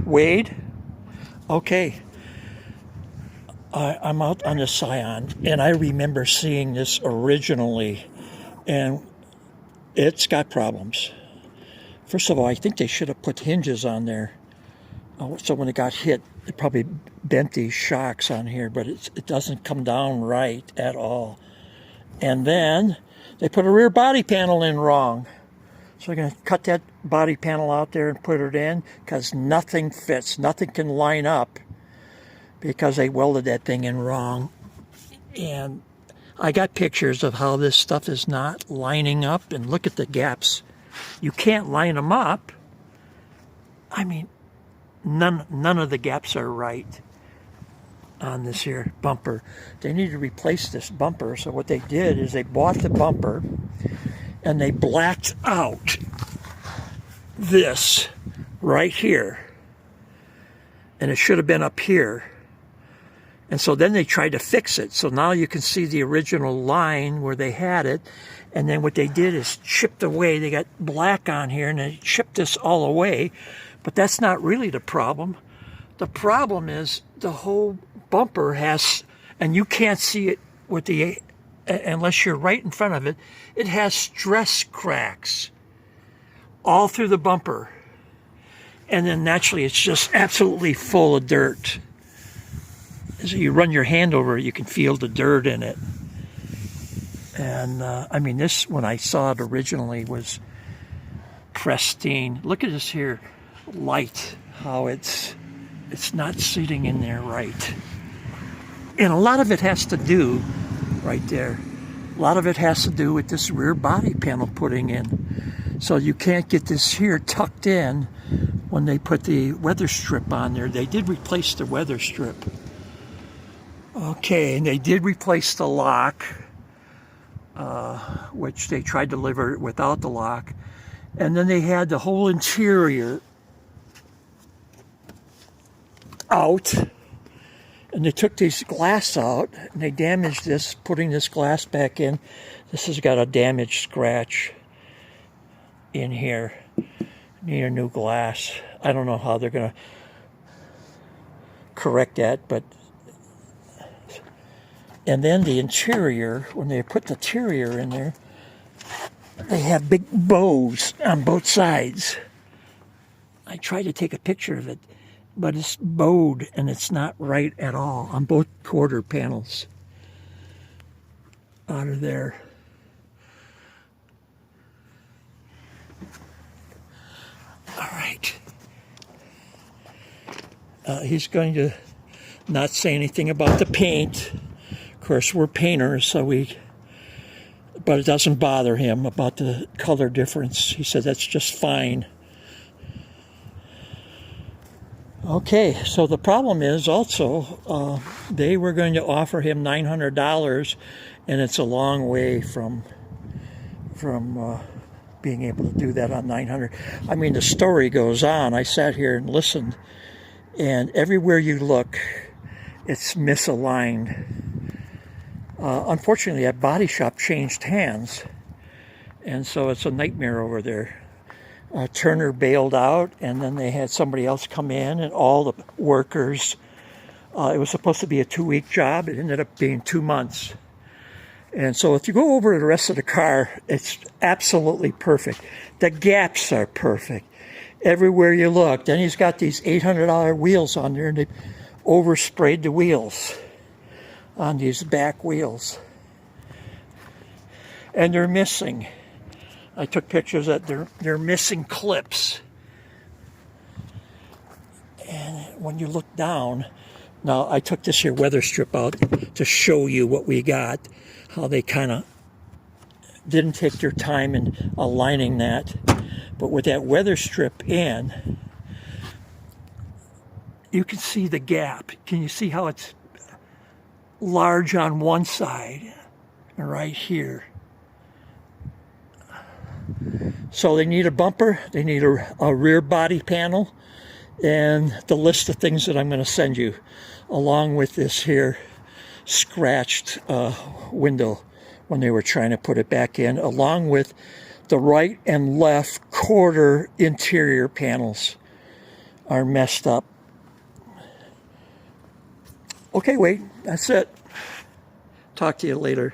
Wade? Okay. I'm out on the Scion, and I remember seeing this originally, and it's got problems. First of all, I think they should have put hinges on there. So when it got hit, it probably bent these shocks on here, but it doesn't come down right at all. And then they put a rear body panel in wrong. So I'm going to cut that body panel out there and put it in, because nothing fits. Nothing can line up because they welded that thing in wrong. And I got pictures of how this stuff is not lining up, and look at the gaps. You can't line them up. I mean, none of the gaps are right on this here bumper. They need to replace this bumper. So what they did is they bought the bumper and they blacked out this right here, and it should have been up here. And so then they tried to fix it. So now you can see the original line where they had it. And then what they did is chipped away. They got black on here and they chipped this all away. But that's not really the problem. The problem is the whole bumper has, and you can't see it with the, unless you're right in front of it, it has stress cracks all through the bumper. And then naturally it's just absolutely full of dirt. As you run your hand over it, you can feel the dirt in it. And I mean, this, when I saw it originally, was pristine. Look at this here light, how it's not sitting in there right. And a lot of it has to do, right there, a lot of it has to do with this rear body panel putting in. So you can't get this here tucked in when they put the weather strip on there. They did replace the weather strip. Okay, and they did replace the lock, which they tried to deliver without the lock. And then they had the whole interior out, and they took this glass out, and they damaged this, putting this glass back in. This has got a damaged scratch in here. Need a new glass. I don't know how they're going to correct that, but... And then the interior, when they put the interior in there, they have big bows on both sides. I tried to take a picture of it, but it's bowed and it's not right at all on both quarter panels out of there. All right. He's going to not say anything about the paint. Of course, we're painters, so but it doesn't bother him about the color difference. He said that's just fine. Okay, so the problem is also they were going to offer him $900, and it's a long way from being able to do that on $900. I mean, the story goes on. I sat here and listened, and everywhere you look, it's misaligned. Unfortunately, that body shop changed hands, and so it's a nightmare over there. Turner bailed out, and then they had somebody else come in, and all the workers, it was supposed to be a 2-week job. It ended up being 2 months. And so if you go over the rest of the car, it's absolutely perfect. The gaps are perfect everywhere you look. Then he's got these $800 wheels on there, and they oversprayed the wheels on these back wheels, and they're missing. I took pictures that they're missing clips. And when you look down, now I took this here weather strip out to show you what we got, how they kind of didn't take their time in aligning that. But with that weather strip in, you can see the gap. Can you see how it's large on one side and right here? So they need a bumper, they need a rear body panel, and the list of things that I'm going to send you, along with this here scratched window when they were trying to put it back in, along with the right and left quarter interior panels. are messed up. Okay, Wade, that's it. Talk to you later.